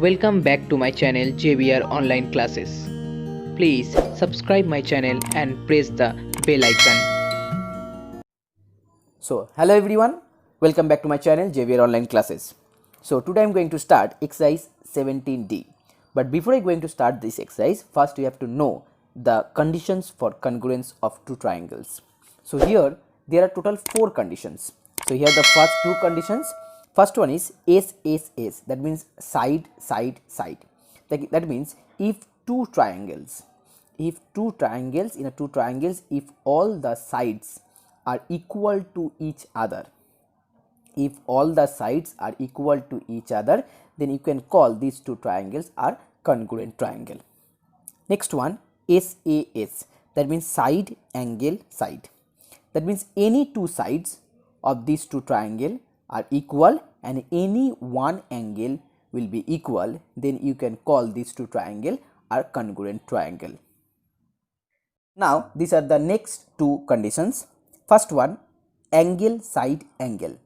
Welcome back to my channel JBR Online Classes. Please subscribe my channel and press the bell icon. So, hello everyone, welcome back to my channel JBR Online Classes. So, today I am going to start exercise 17D. But before I going to start this exercise, first you have to know the conditions for congruence of two triangles. So, here there are total 4 conditions. So, here the first 2 conditions. First one is SSS, that means side, side, side. That means if two triangles, if two triangles, if all the sides are equal to each other, if all the sides are equal to each other, then you can call these two triangles are congruent triangle. Next one, SAS, that means side, angle, side. That means any two sides of these two triangle are equal and any one angle will be equal, then you can call these two triangle are congruent triangle. Now, these are the next two conditions. First one, angle, side, angle.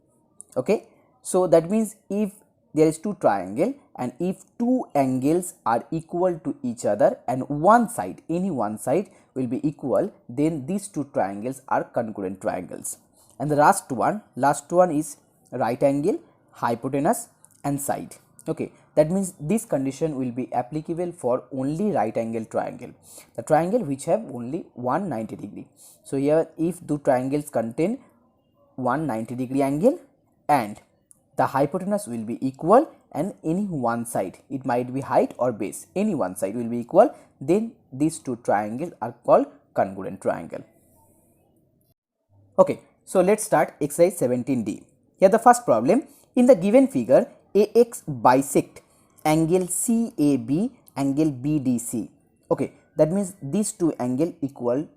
Okay. So, that means if there is two triangle and if two angles are equal to each other and one side, any one side will be equal, then these two triangles are congruent triangles. And the last one is right angle, hypotenuse and side. Okay. That means this condition will be applicable for only right angle triangle, the triangle which have only 190 degree. So, here if two triangles contain 190 degree angle and the hypotenuse will be equal and any one side, it might be height or base, any one side will be equal, then these two triangles are called congruent triangle. Okay. So, let us start exercise 17D. Here the first problem, in the given figure AX bisect angle CAB, angle BDC. Okay, that means these two angle equal,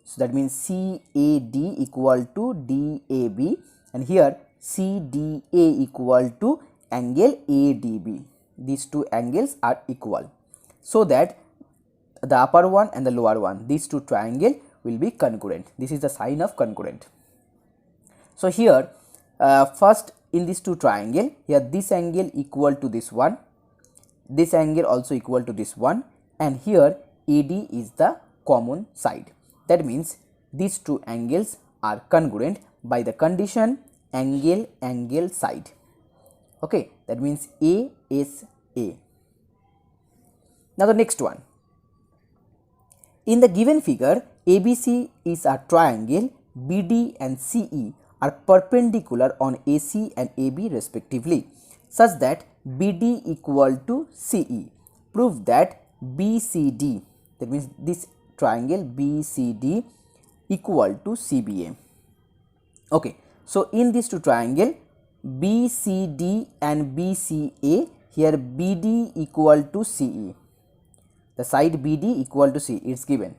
so that means CAD equal to DAB and here CDA equal to angle ADB. These two angles are equal, so that the upper one and the lower one, these two triangle will be congruent. This is the sign of congruent. So, here first in these two triangle, here this angle equal to this one, this angle also equal to this one, and here AD is the common side. That means these two angles are congruent by the condition angle, angle, side. Okay, that means ASA. Now, the next one, in the given figure ABC is a triangle, BD and CE are perpendicular on AC and AB respectively, such that BD equal to CE. Prove that BCD, that means this triangle BCD equal to CBA. Okay. So, in these two triangle BCD and BCA, here BD equal to CE, the side BD equal to CE, it is given.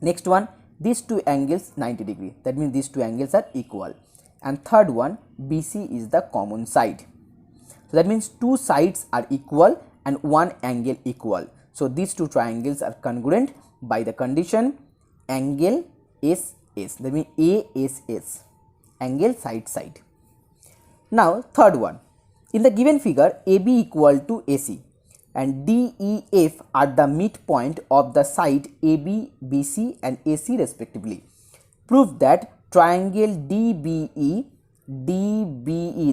Next one, these two angles 90 degree, that means these two angles are equal, and third one BC is the common side. So, that means two sides are equal and one angle equal. So, these two triangles are congruent by the condition angle SS, that means ASS, angle, side, side. Now, third one, in the given figure AB equal to AC and DEF are the midpoint of the side AB, BC and AC respectively. Prove that triangle DBE,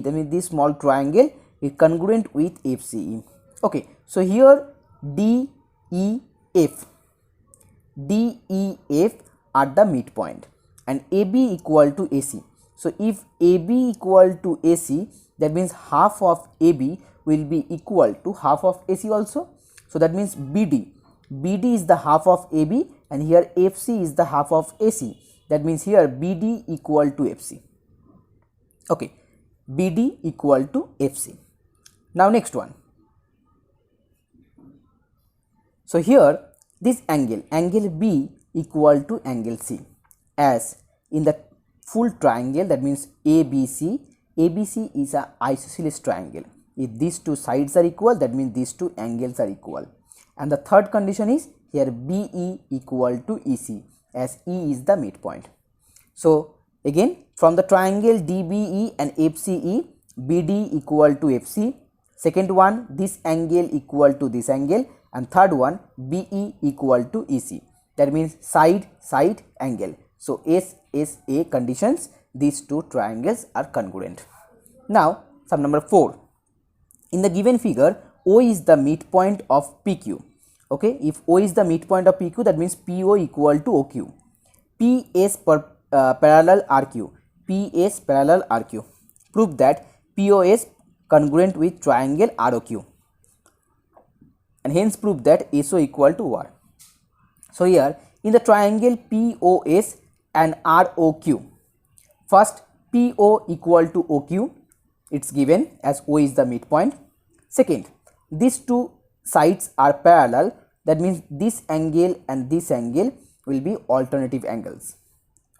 that means this small triangle is congruent with FCE. Okay. So, here DEF are the midpoint and AB equal to AC. So, if AB equal to AC, that means half of AB will be equal to half of AC also. So, that means BD is the half of AB and here FC is the half of AC. That means here BD equal to FC. Okay, BD equal to FC. Now, next one. So, here this angle, angle B equal to angle C, as in the full triangle, that means ABC is a isosceles triangle. If these two sides are equal, that means these two angles are equal. And the third condition is here BE equal to EC, as E is the midpoint. So, again from the triangle DBE and FCE, BD equal to FC, second one this angle equal to this angle, and third one BE equal to EC. That means side angle. So SSA conditions, these two triangles are congruent. Now sum number 4. In the given figure, O is the midpoint of PQ. Okay, if O is the midpoint of PQ, that means PO equal to OQ. PS parallel RQ. PS parallel RQ. Prove that POS congruent with triangle ROQ, and hence prove that SO equal to OR. So here in the triangle POS and ROQ, first PO equal to OQ, it's given as O is the midpoint. Second, these two sides are parallel, that means this angle and this angle will be alternative angles.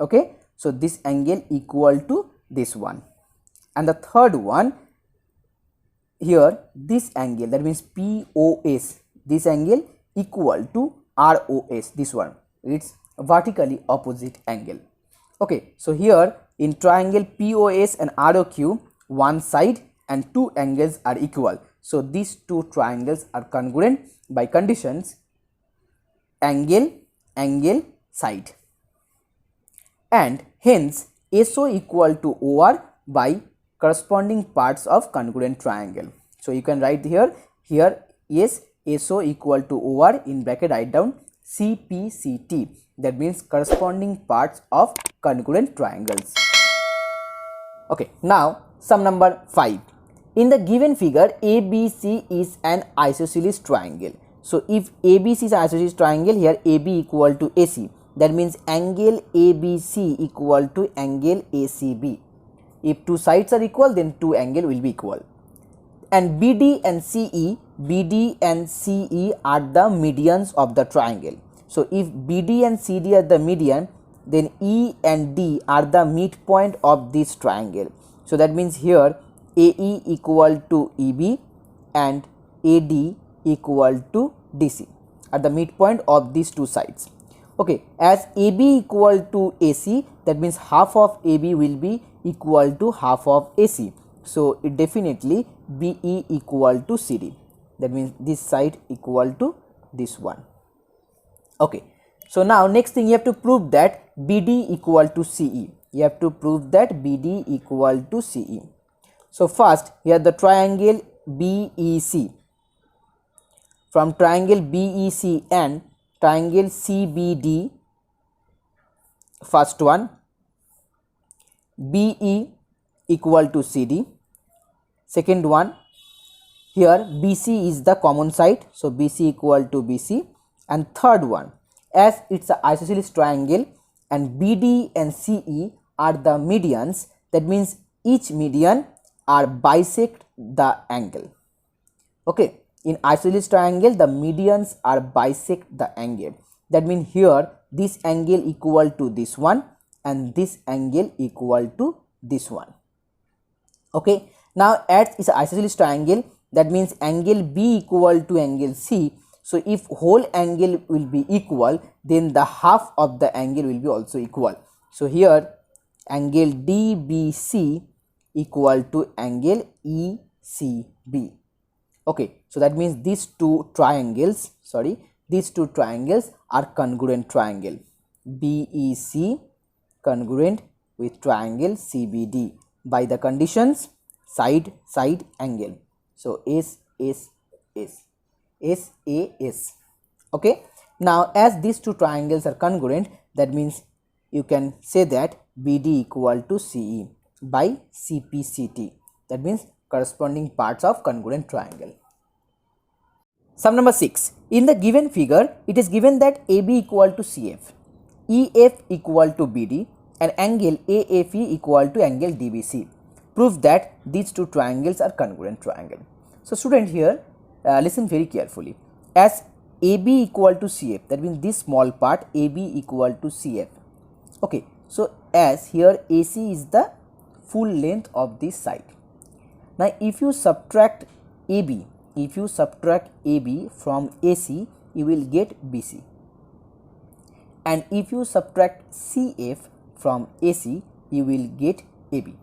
Okay, so this angle equal to this one, and the third one here this angle, that means POS, this angle equal to ROS, this one, it's vertically opposite angle. Okay, so here in triangle POS and ROQ, one side and two angles are equal, so these two triangles are congruent by conditions angle, side, and hence SO equal to OR by corresponding parts of congruent triangle. So you can write here yes, SO equal to OR, in bracket write down CPCT, that means corresponding parts of congruent triangles. Okay, now sum number 5. In the given figure, ABC is an isosceles triangle. So if ABC is an isosceles triangle, here AB equal to AC, that means angle ABC equal to angle ACB. If two sides are equal, then two angles will be equal. And BD and CE are the medians of the triangle. So if BD and CD are the median, then E and D are the midpoint of this triangle. So that means here AE equal to EB and AD equal to DC at the midpoint of these two sides. Okay, as AB equal to AC, that means half of AB will be equal to half of AC. So it definitely BE equal to CD, that means this side equal to this one. Okay, so now next thing you have to prove that BD equal to CE. You have to prove that BD equal to CE. So first here the triangle BEC, from triangle BEC and triangle CBD, first one BE equal to CD, second one here BC is the common side, so BC equal to BC, and third one as it's an isosceles triangle and BD and CE are the medians, that means each median are bisect the angle. Okay, in isosceles triangle the medians are bisect the angle, that means here this angle equal to this one and this angle equal to this one. Okay, now as it's an isosceles triangle, that means angle B equal to angle C. So if whole angle will be equal, then the half of the angle will be also equal. So here angle DBC equal to angle ECB. Okay, so that means these two triangles are congruent triangle. BEC congruent with triangle CBD by the conditions side angle. So SAS. Okay, now as these two triangles are congruent, that means you can say that BD equal to CE by CPCT, that means corresponding parts of congruent triangle. Sum number 6. In the given figure, it is given that AB equal to CF, EF equal to BD, and angle AFE equal to angle DBC. Prove that these two triangles are congruent triangle. So student here listen very carefully. As AB equal to CF, that means this small part AB equal to CF. Okay, so as here AC is the full length of this side. Now if you subtract AB from AC, you will get BC, and if you subtract CF from AC, you will get AB.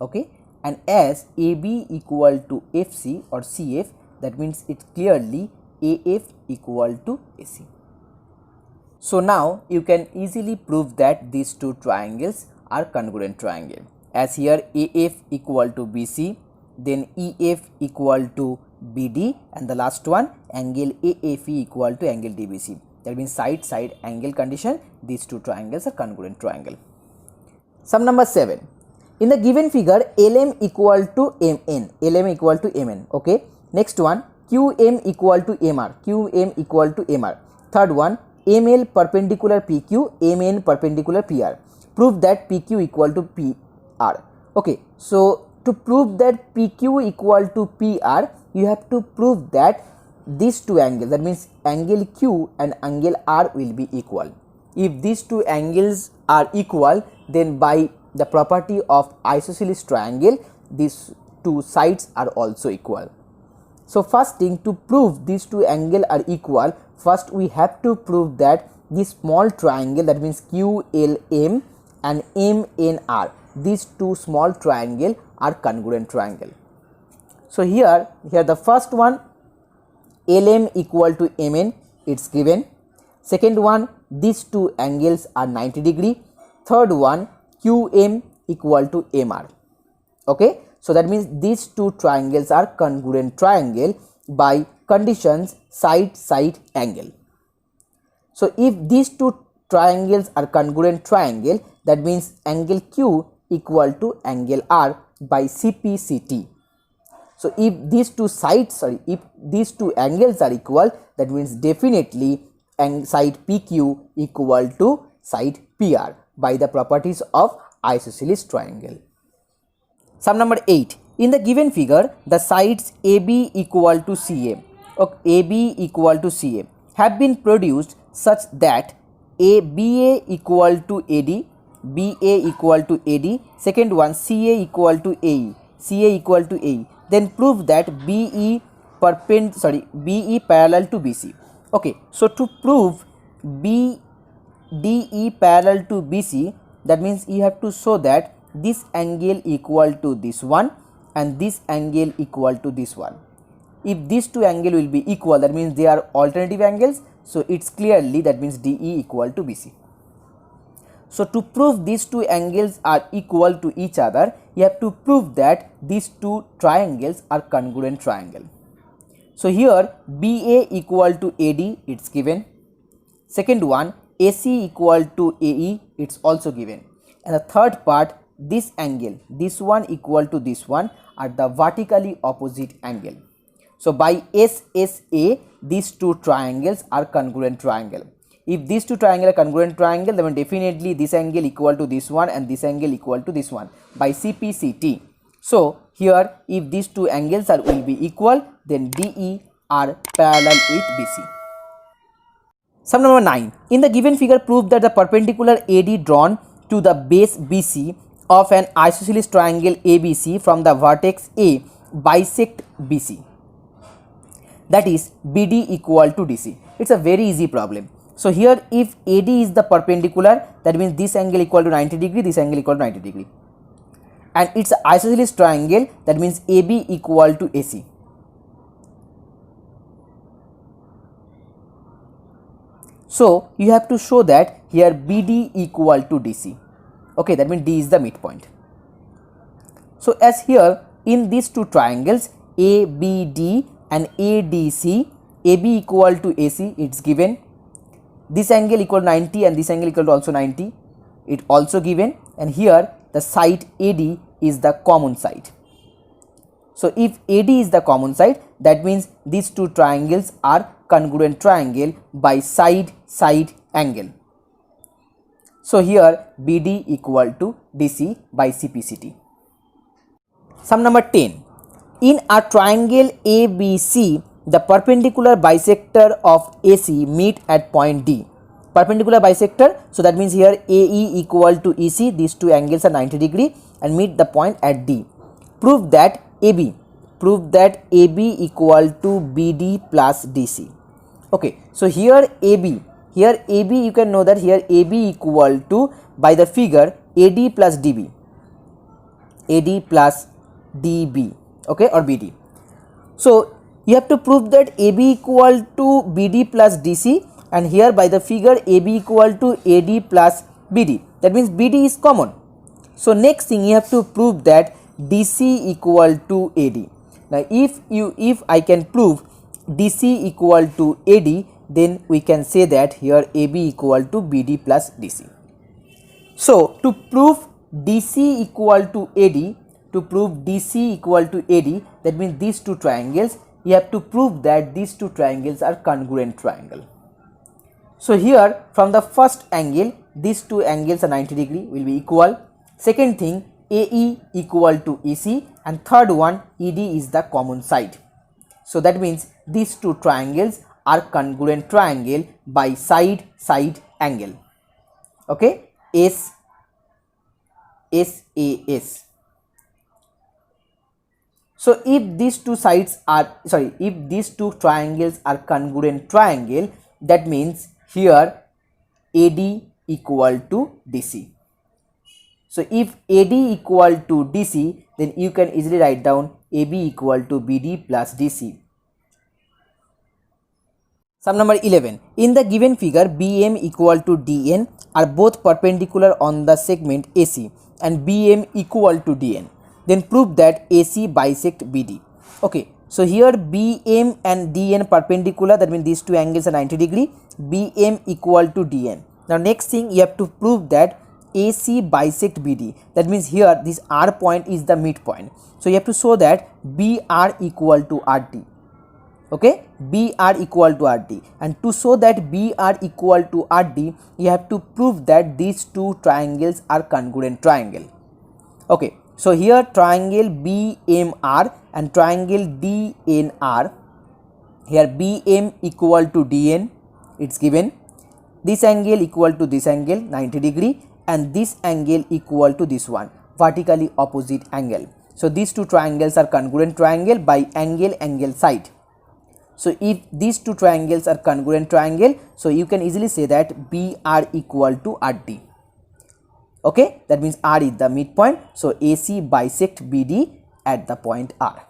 Okay, and as AB equal to FC or CF, that means it's clearly AF equal to AC. So now you can easily prove that these two triangles are congruent triangle, as here AF equal to BC, then EF equal to BD, and the last one angle AFE equal to angle DBC. That means side side angle condition, these two triangles are congruent triangle. Sum number 7. In the given figure, LM equal to MN, LM equal to MN. Okay. Next one, QM equal to MR, QM equal to MR. Third one, ML perpendicular PQ, MN perpendicular PR. Prove that PQ equal to PR. Okay. So to prove that PQ equal to PR, you have to prove that these two angles, that means angle Q and angle R, will be equal. If these two angles are equal, then by the property of isosceles triangle, these two sides are also equal. So first thing, to prove these two angles are equal, first we have to prove that this small triangle, that means QLM and MNR, these two small triangle are congruent triangle. So here the first one, LM equal to MN, it's given. Second one, these two angles are 90 degree. Third one, QM equal to MR. Okay, so that means these two triangles are congruent triangle by conditions side side angle. So if these two triangles are congruent triangle, that means angle Q equal to angle R by CPCT. So if these two sides, if these two angles are equal, that means definitely side PQ equal to side PR by the properties of isosceles triangle. Sum number 8. In the given figure, the sides AB equal to CA, or AB equal to CA have been produced such that BA equal to AD, BA equal to AD, second one CA equal to AE, CA equal to AE. Then prove that BE parallel to BC. Okay, so to prove BDE parallel to BC, that means you have to show that this angle equal to this one and this angle equal to this one. If these two angles will be equal, that means they are alternative angles, so it's clearly, that means DE equal to BC. So to prove these two angles are equal to each other, you have to prove that these two triangles are congruent triangle. So here BA equal to AD, it's given. Second one, AC equal to AE, it's also given. And the third part, this angle, this one equal to this one, are the vertically opposite angle. So by SSA, these two triangles are congruent triangle. If these two triangles are congruent triangle, then definitely this angle equal to this one and this angle equal to this one by CPCT. So here, if these two angles will be equal, then DE are parallel with BC. Sum number 9. In the given figure, prove that the perpendicular AD drawn to the base BC of an isosceles triangle ABC from the vertex A bisect BC. That is BD equal to DC. It's a very easy problem. So here, if AD is the perpendicular, that means this angle equal to 90 degree, this angle equal to 90 degree. And it's an isosceles triangle, that means AB equal to AC. So you have to show that here BD equal to DC. Okay, that means D is the midpoint. So as here in these two triangles ABD and ADC, AB equal to AC, it's given. This angle equal to 90 and this angle equal to also 90, it also given. And here the side AD is the common side. So if AD is the common side, that means these two triangles are congruent triangle by side side angle. So here BD equal to DC by CPCT. Sum number 10. In a triangle ABC, the perpendicular bisector of AC meet at point D. Perpendicular bisector, so that means here AE equal to EC, these two angles are 90 degree and meet the point at D. Prove that AB equal to BD plus DC. Okay, so here AB you can know that here AB equal to, by the figure, AD plus DB, AD plus DB, okay, or BD. So you have to prove that AB equal to BD plus DC, and here by the figure AB equal to AD plus BD, that means BD is common. So next thing you have to prove that DC equal to AD. Now if I can prove DC equal to AD, then we can say that here AB equal to BD plus DC. So to prove DC equal to AD, that means these two triangles, you have to prove that these two triangles are congruent triangle. So here from the first angle, these two angles are 90 degree, will be equal. Second thing, AE equal to AC, and third one, ED is the common side. So that means these two triangles are congruent triangle by side angle. Okay, SAS. So if these two triangles are congruent triangle, that means here AD equal to DC. So if AD equal to DC, then you can easily write down AB equal to BD plus DC. Sum number 11. In the given figure, BM equal to DN are both perpendicular on the segment AC and BM equal to DN. Then prove that AC bisect BD. Okay, so here BM and DN perpendicular, that means these two angles are 90 degree. BM equal to DN. Now next thing you have to prove that AC bisect BD, that means here this R point is the midpoint. So you have to show that BR equal to RT. Okay, BR equal to RT, and to show that BR equal to RT, you have to prove that these two triangles are congruent triangle. Okay, so here triangle BMR and triangle DNR, here BM equal to DN, it's given. This angle equal to this angle 90 degree, and this angle equal to this one, vertically opposite angle. So these two triangles are congruent triangle by angle side. So if these two triangles are congruent triangle, so you can easily say that BR equal to RT. Okay, that means R is the midpoint, so AC bisect BD at the point R.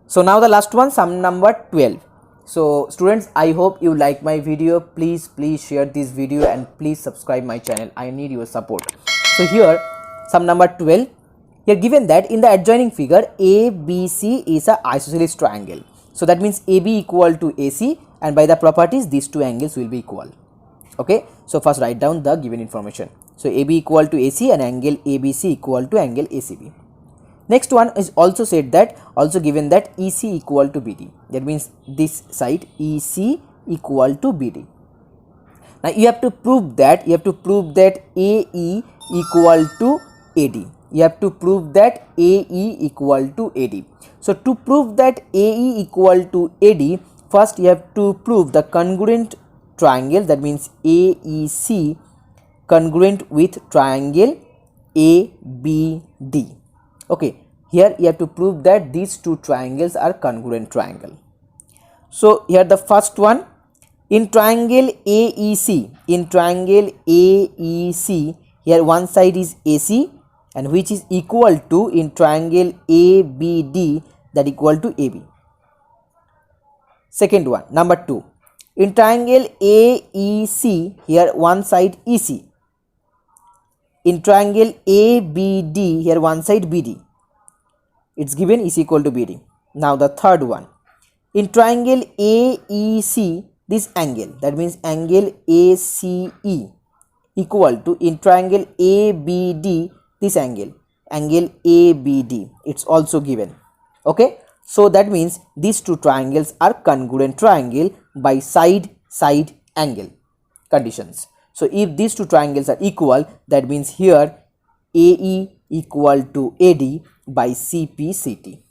So now the last one, sum number 12. So students, I hope you like my video. Please share this video and please subscribe my channel. I need your support. So here sum number 12, here given that in the adjoining figure ABC is a isosceles triangle. So that means AB equal to AC, and by the properties these two angles will be equal. Okay, so first write down the given information. So AB equal to AC and angle ABC equal to angle ACB. Next one is also said that, also given that EC equal to BD, that means this side EC equal to BD. Now you have to prove that, AE equal to AD. You have to prove that AE equal to AD. So to prove that AE equal to AD, first you have to prove the congruent triangle, that means AEC congruent with triangle ABD. Okay, here you have to prove that these two triangles are congruent triangle. So here the first one, in triangle AEC, here one side is AC, and which is equal to, in triangle ABD, that equal to AB. Second one, number 2, in triangle AEC, here one side EC, in triangle ABD, here one side BD, it's given is equal to BD. Now the third one, in triangle AEC, this angle, that means angle ACE equal to, in triangle ABD, this angle ABD, it's also given. Okay, so that means these two triangles are congruent triangle by side angle conditions. So if these two triangles are equal, that means here AE equal to AD by CPCT.